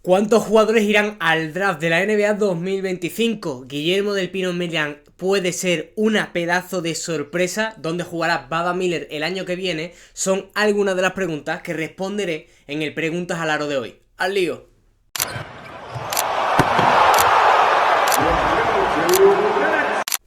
¿Cuántos jugadores irán al draft de la NBA 2025? Guillermo del Pino Merilan puede ser una pedazo de sorpresa. ¿Dónde jugará Baba Miller el año que viene? Son algunas de las preguntas que responderé en el Preguntas al Aro de hoy. ¡Al lío!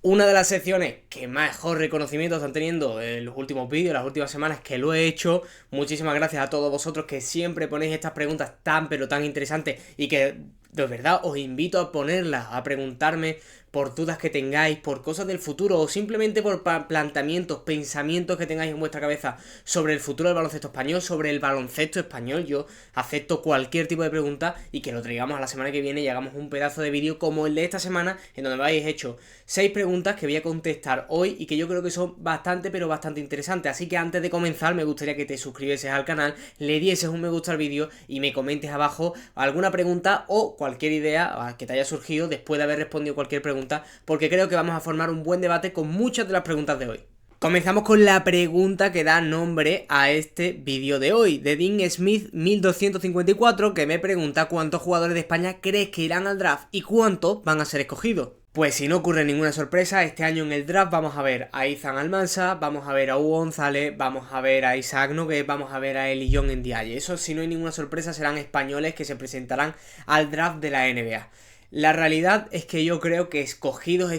Una de las secciones que mejor reconocimiento están teniendo en los últimos vídeos, las últimas semanas que lo he hecho. Muchísimas gracias a todos vosotros que siempre ponéis estas preguntas tan pero tan interesantes y que de verdad os invito a ponerlas, a preguntarme por dudas que tengáis, por cosas del futuro o simplemente por planteamientos, pensamientos que tengáis en vuestra cabeza sobre el futuro del baloncesto español, sobre el baloncesto español. Yo acepto cualquier tipo de pregunta y que lo traigamos a la semana que viene y hagamos un pedazo de vídeo como el de esta semana, en donde me habéis hecho 6 preguntas que voy a contestar hoy y que yo creo que son bastante pero bastante interesantes. Así que antes de comenzar me gustaría que te suscribieses al canal, le dieses un me gusta al vídeo y me comentes abajo alguna pregunta o cualquier idea que te haya surgido después de haber respondido cualquier pregunta, porque creo que vamos a formar un buen debate con muchas de las preguntas de hoy. Comenzamos con la pregunta que da nombre a este vídeo de hoy, de Dean Smith 1254, que me pregunta cuántos jugadores de España crees que irán al draft y cuántos van a ser escogidos. Pues si no ocurre ninguna sorpresa, este año en el draft vamos a ver a Izan Almansa, vamos a ver a Hugo González, vamos a ver a Isaac Nogués, vamos a ver a Elyjon Ndiaye. Eso, si no hay ninguna sorpresa, serán españoles que se presentarán al draft de la NBA. La realidad es que yo creo que escogidos,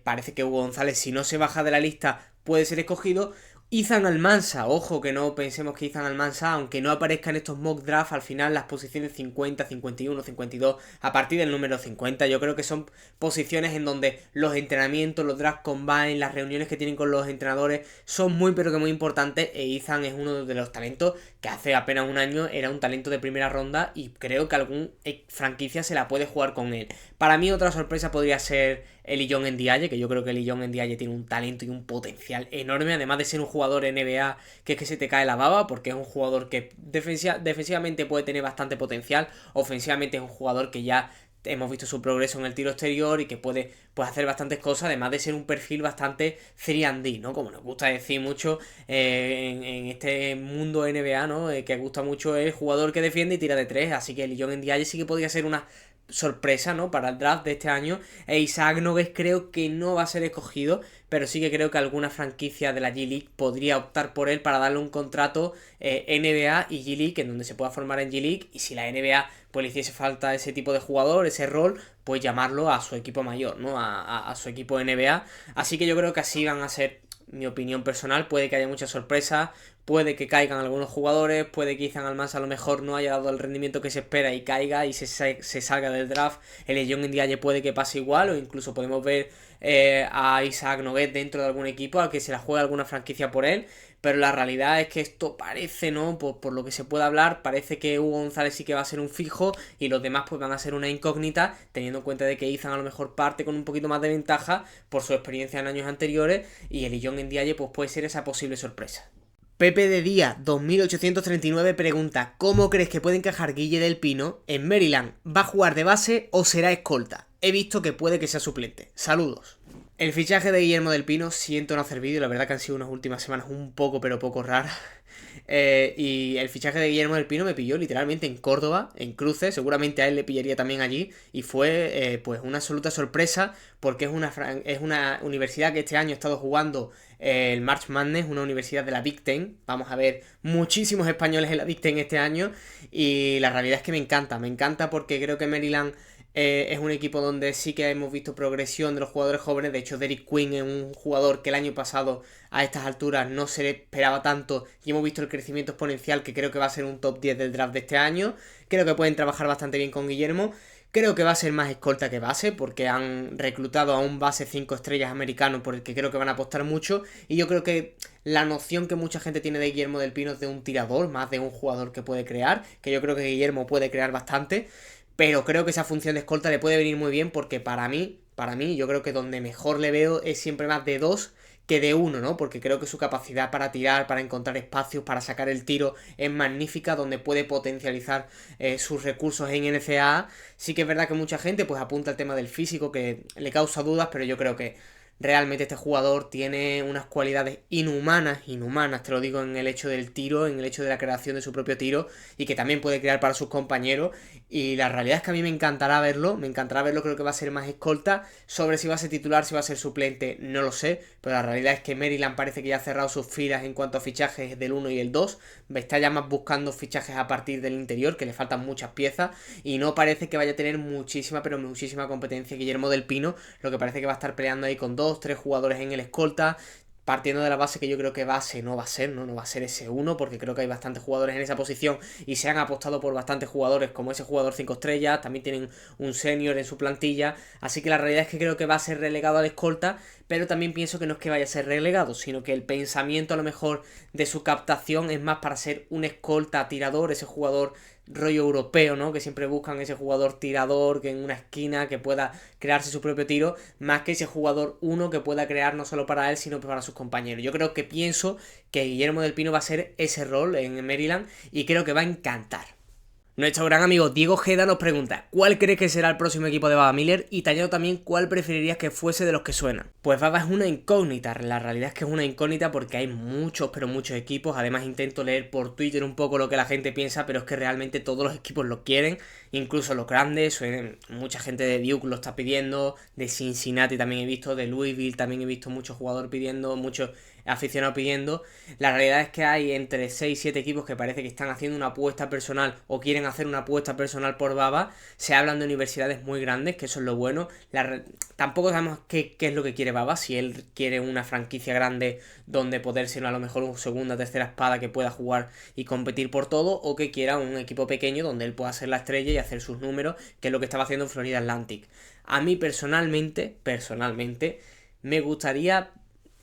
parece que Hugo González, si no se baja de la lista, puede ser escogido. Izan Almansa, ojo que no pensemos que Izan Almansa, aunque no aparezca en estos mock draft, al final las posiciones 50, 51, 52, a partir del número 50, yo creo que son posiciones en donde los entrenamientos, los draft combine, las reuniones que tienen con los entrenadores son muy pero que muy importantes, e Izan es uno de los talentos que hace apenas un año era un talento de primera ronda y creo que algún franquicia se la puede jugar con él. Para mí otra sorpresa podría ser Elyjon Ndiaye, que yo creo que Elyjon Ndiaye tiene un talento y un potencial enorme, además de ser un jugador NBA que es que se te cae la baba, porque es un jugador que defensivamente puede tener bastante potencial, ofensivamente es un jugador que ya hemos visto su progreso en el tiro exterior y que puede hacer bastantes cosas, además de ser un perfil bastante 3&D, ¿no? Como nos gusta decir mucho en este mundo NBA, ¿no? Que gusta mucho el jugador que defiende y tira de 3, así que Elyjon Ndiaye sí que podría ser una sorpresa, ¿no? Para el draft de este año. E Isaac Nogués creo que no va a ser escogido, pero sí que creo que alguna franquicia de la G-League podría optar por él para darle un contrato NBA y G-League, en donde se pueda formar en G-League, y si la NBA pues le hiciese falta ese tipo de jugador, ese rol, pues llamarlo a su equipo mayor, ¿no? A su equipo NBA. Así que yo creo que así van a ser, mi opinión personal. Puede que haya muchas sorpresas, puede que caigan algunos jugadores, puede que Izan Almansa a lo mejor no haya dado el rendimiento que se espera y caiga y se salga del draft. Elyjon Ndiaye puede que pase igual, o incluso podemos ver a Isaac Nogués dentro de algún equipo al que se la juegue alguna franquicia por él. Pero la realidad es que esto parece, ¿no? Por lo que se puede hablar, parece que Hugo González sí que va a ser un fijo y los demás pues van a ser una incógnita, teniendo en cuenta de que Izan a lo mejor parte con un poquito más de ventaja por su experiencia en años anteriores, y Elyjon Ndiaye pues puede ser esa posible sorpresa. Pepe de Día 2839 pregunta: ¿cómo crees que puede encajar Guille del Pino en Maryland? ¿Va a jugar de base o será escolta? He visto que puede que sea suplente. Saludos. El fichaje de Guillermo del Pino, siento no hacer vídeo, la verdad que han sido unas últimas semanas un poco pero poco raras. Y el fichaje de Guillermo del Pino me pilló literalmente en Córdoba, en Cruces, seguramente a él le pillaría también allí, y fue pues una absoluta sorpresa, porque es una universidad que este año ha estado jugando el March Madness, una universidad de la Big Ten. Vamos a ver muchísimos españoles en la Big Ten este año, y la realidad es que me encanta porque creo que Maryland es un equipo donde sí que hemos visto progresión de los jugadores jóvenes. De hecho, Derrick Queen es un jugador que el año pasado a estas alturas no se le esperaba tanto, y hemos visto el crecimiento exponencial, que creo que va a ser un top 10 del draft de este año. Creo que pueden trabajar bastante bien con Guillermo. Creo que va a ser más escolta que base, porque han reclutado a un base 5 estrellas americano por el que creo que van a apostar mucho, y yo creo que la noción que mucha gente tiene de Guillermo del Pino es de un tirador, más de un jugador que puede crear, que yo creo que Guillermo puede crear bastante. Pero creo que esa función de escolta le puede venir muy bien, porque para mí, yo creo que donde mejor le veo es siempre más de 2 que de 1, ¿no? Porque creo que su capacidad para tirar, para encontrar espacios, para sacar el tiro es magnífica, donde puede potencializar sus recursos en NCAA. Sí que es verdad que mucha gente pues apunta al tema del físico, que le causa dudas, pero yo creo que realmente este jugador tiene unas cualidades inhumanas, te lo digo, en el hecho del tiro, en el hecho de la creación de su propio tiro, y que también puede crear para sus compañeros. Y la realidad es que a mí me encantará verlo, creo que va a ser más escolta. Sobre si va a ser titular, si va a ser suplente, no lo sé, pero la realidad es que Maryland parece que ya ha cerrado sus filas en cuanto a fichajes del 1 y el 2, está ya más buscando fichajes a partir del interior, que le faltan muchas piezas, y no parece que vaya a tener muchísima, pero muchísima competencia Guillermo del Pino, lo que parece que va a estar peleando ahí con 2, 3 jugadores en el escolta, partiendo de la base que yo creo que base no va a ser, ¿no? No va a ser ese uno, porque creo que hay bastantes jugadores en esa posición y se han apostado por bastantes jugadores como ese jugador 5 estrellas, también tienen un senior en su plantilla, así que la realidad es que creo que va a ser relegado al escolta, pero también pienso que no es que vaya a ser relegado, sino que el pensamiento a lo mejor de su captación es más para ser un escolta tirador, ese jugador rollo europeo, ¿no? Que siempre buscan ese jugador tirador que en una esquina que pueda crearse su propio tiro, más que ese jugador uno que pueda crear no solo para él, sino para sus compañeros. Yo creo que pienso que Guillermo del Pino va a ser ese rol en Maryland y creo que va a encantar. Nuestro gran amigo Diego Jeda nos pregunta: ¿cuál crees que será el próximo equipo de Baba Miller? Y tallado también, ¿cuál preferirías que fuese de los que suenan? Pues Baba es una incógnita, la realidad es que es una incógnita porque hay muchos, pero muchos equipos. Además intento leer por Twitter un poco lo que la gente piensa, pero es que realmente todos los equipos lo quieren, incluso los grandes. Mucha gente de Duke lo está pidiendo, de Cincinnati también he visto, de Louisville también he visto muchos jugadores pidiendo, muchos aficionados pidiendo. La realidad es que hay entre 6 y 7 equipos que parece que están haciendo una apuesta personal o quieren hacer una apuesta personal por Baba. Se hablan de universidades muy grandes, que eso es lo bueno. Tampoco sabemos qué es lo que quiere Baba, si él quiere una franquicia grande donde poder ser a lo mejor una segunda, tercera espada que pueda jugar y competir por todo, o que quiera un equipo pequeño donde él pueda ser la estrella y hacer sus números, que es lo que estaba haciendo en Florida Atlantic. A mí personalmente, me gustaría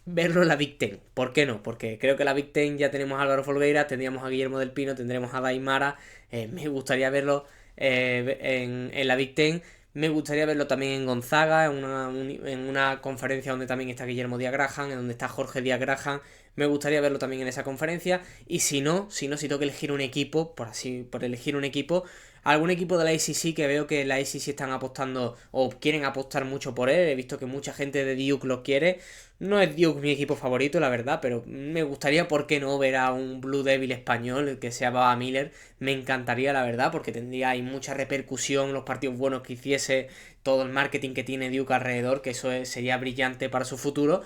verlo en la Big Ten. ¿Por qué no? Porque creo que en la Big Ten ya tenemos a Álvaro Folgueira, tendríamos a Guillermo del Pino, tendremos a Daimara. Me gustaría verlo en la Big Ten. Me gustaría verlo también en Gonzaga, en una conferencia donde también está Guillermo Díaz Graham, en donde está Jorge Díaz Graham. Me gustaría verlo también en esa conferencia. Y si tengo que elegir un equipo, por elegir un equipo, algún equipo de la ACC, que veo que la ACC están apostando o quieren apostar mucho por él. He visto que mucha gente de Duke lo quiere. No es Duke mi equipo favorito, la verdad, pero me gustaría, ¿por qué no?, ver a un Blue Devil español que sea Baba Miller. Me encantaría, la verdad, porque tendría ahí mucha repercusión, los partidos buenos que hiciese, todo el marketing que tiene Duke alrededor, que eso sería brillante para su futuro.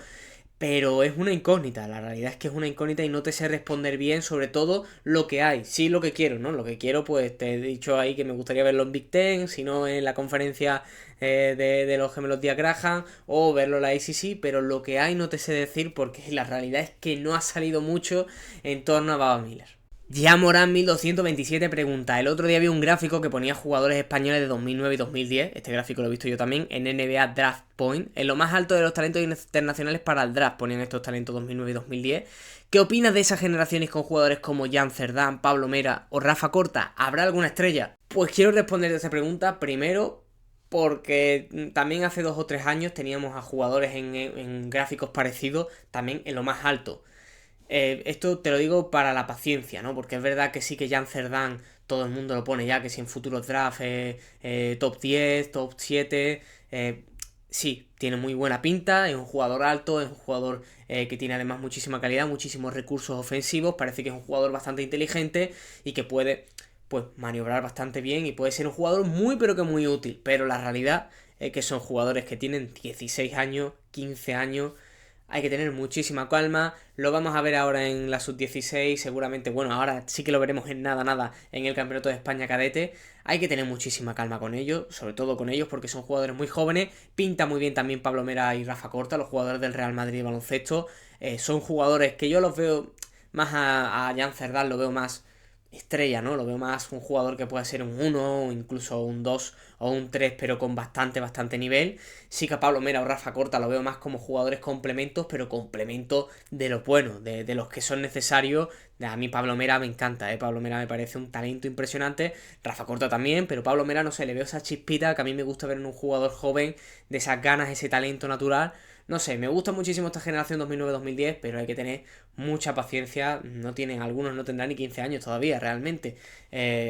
Pero es una incógnita, la realidad es que es una incógnita y no te sé responder bien, sobre todo lo que hay. Sí, lo que quiero, ¿no? Lo que quiero, pues te he dicho ahí que me gustaría verlo en Big Ten, si no en la conferencia de los gemelos Díaz Graham, o verlo en la ACC, pero lo que hay no te sé decir porque la realidad es que no ha salido mucho en torno a Baba Miller. Ya Morán 1227 pregunta: el otro día vi un gráfico que ponía jugadores españoles de 2009 y 2010, este gráfico lo he visto yo también, en NBA Draft Point, en lo más alto de los talentos internacionales para el draft, ponían estos talentos 2009 y 2010. ¿Qué opinas de esas generaciones con jugadores como Jan Cerdán, Pablo Mera o Rafa Corta? ¿Habrá alguna estrella? Pues quiero responder a esa pregunta primero porque también hace 2 o 3 años teníamos a jugadores en gráficos parecidos también en lo más alto. Esto te lo digo para la paciencia, ¿no? Porque es verdad que sí, que Jan Cerdán todo el mundo lo pone ya, que si en futuros drafts top 10, top 7, sí, tiene muy buena pinta, es un jugador alto, es un jugador que tiene además muchísima calidad, muchísimos recursos ofensivos, parece que es un jugador bastante inteligente y que puede, pues, maniobrar bastante bien y puede ser un jugador muy pero que muy útil, pero la realidad es que son jugadores que tienen 16 años, 15 años. Hay que tener muchísima calma. Lo vamos a ver ahora en la sub-16. Seguramente, bueno, ahora sí que lo veremos en nada en el Campeonato de España cadete. Hay que tener muchísima calma con ellos, sobre todo con ellos, porque son jugadores muy jóvenes. Pinta muy bien también Pablo Mera y Rafa Corta, los jugadores del Real Madrid de baloncesto. Son jugadores que yo los veo más a Jan Cerdán, lo veo más estrella, ¿no? Lo veo más un jugador que puede ser un 1 o incluso un 2 o un 3, pero con bastante nivel. Sí que a Pablo Mera o Rafa Corta lo veo más como jugadores complementos, pero complementos de los buenos, de los que son necesarios. A mí Pablo Mera me encanta, Pablo Mera me parece un talento impresionante. Rafa Corta también, pero Pablo Mera, no sé, le veo esa chispita que a mí me gusta ver en un jugador joven, de esas ganas, ese talento natural. No sé, me gusta muchísimo esta generación 2009-2010, pero hay que tener mucha paciencia. Algunos no tendrán ni 15 años todavía, realmente.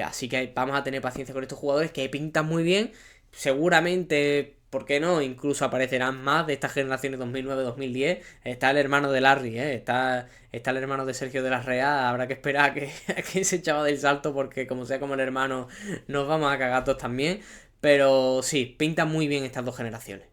Así que vamos a tener paciencia con estos jugadores que pintan muy bien. Seguramente ¿por qué no? Incluso aparecerán más de estas generaciones 2009-2010. Está el hermano de Larry, está el hermano de Sergio de la Rea. Habrá que esperar a que se echaba del salto porque como sea como el hermano nos vamos a cagar todos también. Pero sí, pintan muy bien estas dos generaciones.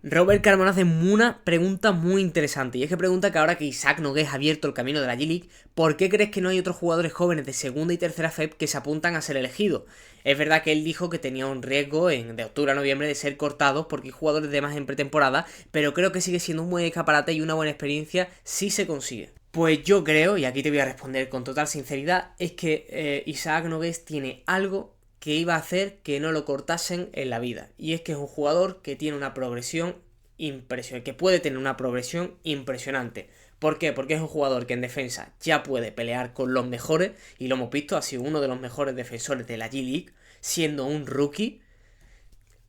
Robert Carmona hace una pregunta muy interesante, y es que pregunta que ahora que Isaac Nogués ha abierto el camino de la G-League, ¿por qué crees que no hay otros jugadores jóvenes de segunda y tercera FEP que se apuntan a ser elegidos? Es verdad que él dijo que tenía un riesgo de octubre a noviembre de ser cortados porque hay jugadores de más en pretemporada, pero creo que sigue siendo un buen escaparate y una buena experiencia si se consigue. Pues yo creo, y aquí te voy a responder con total sinceridad, es que Isaac Nogués tiene algo que iba a hacer que no lo cortasen en la vida. Y es que es un jugador que tiene una progresión impresionante, que puede tener una progresión impresionante. ¿Por qué? Porque es un jugador que en defensa ya puede pelear con los mejores, y lo hemos visto, ha sido uno de los mejores defensores de la G-League, siendo un rookie,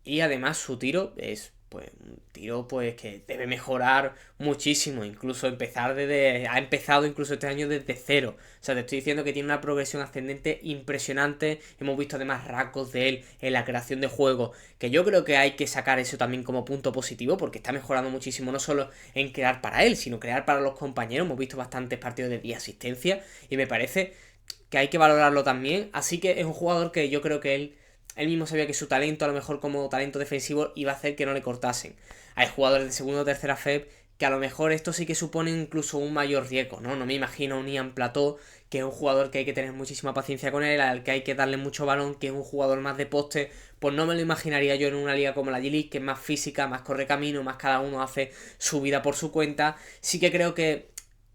y además su tiro es pues un tiro pues que debe mejorar muchísimo, incluso ha empezado incluso este año desde cero. O sea, te estoy diciendo que tiene una progresión ascendente impresionante. Hemos visto además rasgos de él en la creación de juego, que yo creo que hay que sacar eso también como punto positivo, porque está mejorando muchísimo no solo en crear para él, sino crear para los compañeros. Hemos visto bastantes partidos de 10 asistencia y me parece que hay que valorarlo también. Así que es un jugador que yo creo que él mismo sabía que su talento, a lo mejor como talento defensivo, iba a hacer que no le cortasen. Hay jugadores de segunda o tercera FEP que a lo mejor esto sí que supone incluso un mayor riesgo, ¿no? No me imagino a un Ian Plató, que es un jugador que hay que tener muchísima paciencia con él, al que hay que darle mucho balón, que es un jugador más de poste, pues no me lo imaginaría yo en una liga como la G-League, que es más física, más corre camino, más cada uno hace su vida por su cuenta. Sí que creo que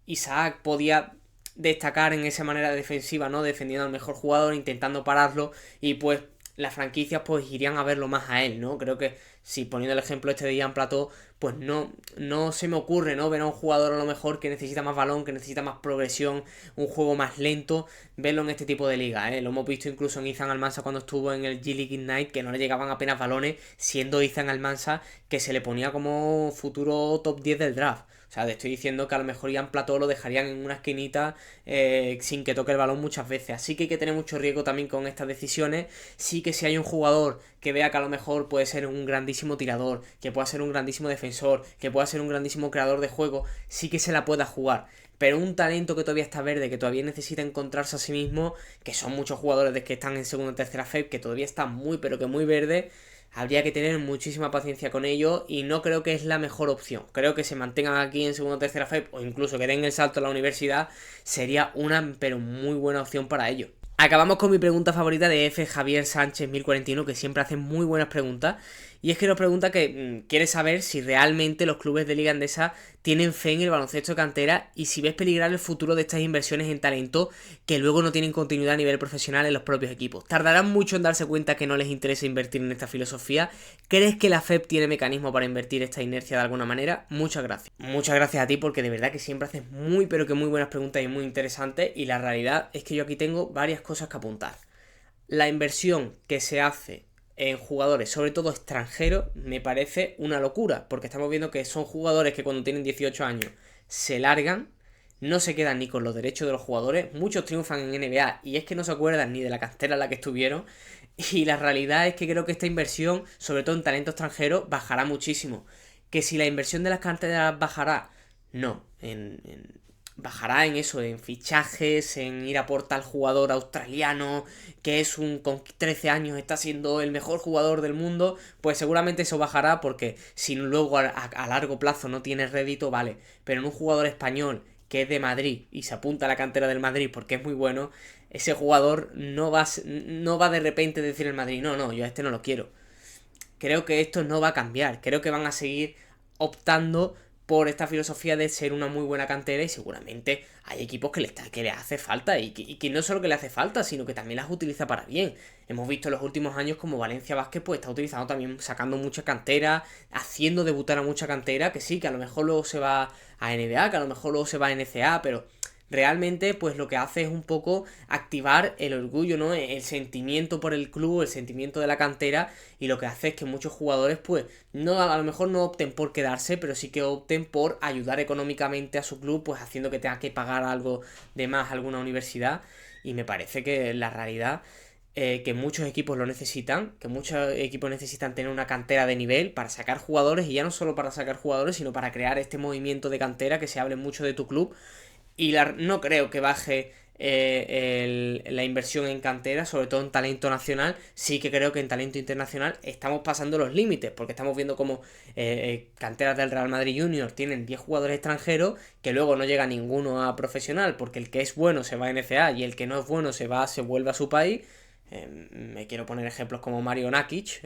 Isaac podía destacar en esa manera defensiva, ¿no? Defendiendo al mejor jugador, intentando pararlo, y pues las franquicias pues irían a verlo más a él, ¿no? Creo que si poniendo el ejemplo este de Ian Plató, pues no se me ocurre, ¿no? Ver a un jugador a lo mejor que necesita más balón, que necesita más progresión, un juego más lento, verlo en este tipo de liga, ¿eh? Lo hemos visto incluso en Ethan Almansa cuando estuvo en el G-League Ignite, que no le llegaban apenas balones, siendo Ethan Almansa que se le ponía como futuro top 10 del draft. O sea, te estoy diciendo que a lo mejor Ian Plató lo dejarían en una esquinita sin que toque el balón muchas veces. Así que hay que tener mucho riesgo también con estas decisiones. Sí que si hay un jugador que vea que a lo mejor puede ser un grandísimo tirador, que pueda ser un grandísimo defensor, que pueda ser un grandísimo creador de juego, sí que se la pueda jugar. Pero un talento que todavía está verde, que todavía necesita encontrarse a sí mismo, que son muchos jugadores de que están en segunda o tercera FEP, que todavía están muy pero que muy verde, habría que tener muchísima paciencia con ello y no creo que es la mejor opción. Creo que se mantengan aquí en segunda o tercera FEP o incluso que den el salto a la universidad sería una pero muy buena opción para ello. Acabamos con mi pregunta favorita de F. Javier Sánchez 1041, que siempre hace muy buenas preguntas. Y es que nos pregunta que quiere saber si realmente los clubes de Liga Andesa tienen fe en el baloncesto de cantera y si ves peligrar el futuro de estas inversiones en talento que luego no tienen continuidad a nivel profesional en los propios equipos. ¿Tardarán mucho en darse cuenta que no les interesa invertir en esta filosofía? ¿Crees que la FEP tiene mecanismo para invertir esta inercia de alguna manera? Muchas gracias. Muchas gracias a ti porque de verdad que siempre haces muy pero que muy buenas preguntas y muy interesantes, y la realidad es que yo aquí tengo varias cosas que apuntar. La inversión que se hace en jugadores, sobre todo extranjeros, me parece una locura, porque estamos viendo que son jugadores que cuando tienen 18 años se largan, no se quedan ni con los derechos de los jugadores, muchos triunfan en NBA y es que no se acuerdan ni de la cantera en la que estuvieron, y la realidad es que creo que esta inversión, sobre todo en talento extranjero, bajará muchísimo. Que si la inversión de las canteras bajará, no, bajará en eso, en fichajes, en ir a por tal jugador australiano que es con 13 años está siendo el mejor jugador del mundo, pues seguramente eso bajará porque si luego a largo plazo no tiene rédito, vale, pero en un jugador español que es de Madrid y se apunta a la cantera del Madrid porque es muy bueno, ese jugador no va de repente a decir el Madrid, no, yo a este no lo quiero. Creo que esto no va a cambiar, creo que van a seguir optando por esta filosofía de ser una muy buena cantera, y seguramente hay equipos que les hace falta y que no solo que le hace falta, sino que también las utiliza para bien. Hemos visto en los últimos años como Valencia Basket pues está utilizando también, sacando mucha cantera, haciendo debutar a mucha cantera, que sí, que a lo mejor luego se va a NBA, que a lo mejor luego se va a NCAA, pero realmente pues lo que hace es un poco activar el orgullo, ¿no? El sentimiento por el club, el sentimiento de la cantera, y lo que hace es que muchos jugadores pues no, a lo mejor no opten por quedarse, pero sí que opten por ayudar económicamente a su club, pues haciendo que tenga que pagar algo de más a alguna universidad, y me parece que la realidad que muchos equipos lo necesitan, que muchos equipos necesitan tener una cantera de nivel para sacar jugadores, y ya no solo para sacar jugadores, sino para crear este movimiento de cantera, que se hable mucho de tu club. Y no creo que baje la inversión en cantera, sobre todo en talento nacional. Sí que creo que en talento internacional estamos pasando los límites, porque estamos viendo como canteras del Real Madrid Junior tienen 10 jugadores extranjeros, que luego no llega ninguno a profesional, porque el que es bueno se va a NCA y el que no es bueno se vuelve a su país. Me quiero poner ejemplos como Mario Nakic,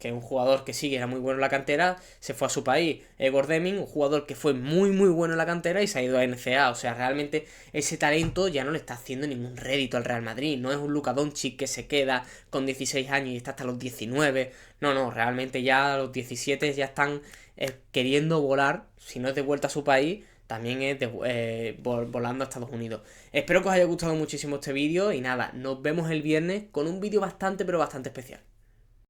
que es un jugador que sí, era muy bueno en la cantera, se fue a su país. Egor Deming, un jugador que fue muy muy bueno en la cantera y se ha ido a NCA. O sea, realmente ese talento ya no le está haciendo ningún rédito al Real Madrid. No es un Luka Doncic que se queda con 16 años y está hasta los 19. No, no, realmente ya a los 17 ya están queriendo volar, si no es de vuelta a su país, también es volando a Estados Unidos. Espero que os haya gustado muchísimo este vídeo y nada, nos vemos el viernes con un vídeo bastante pero bastante especial.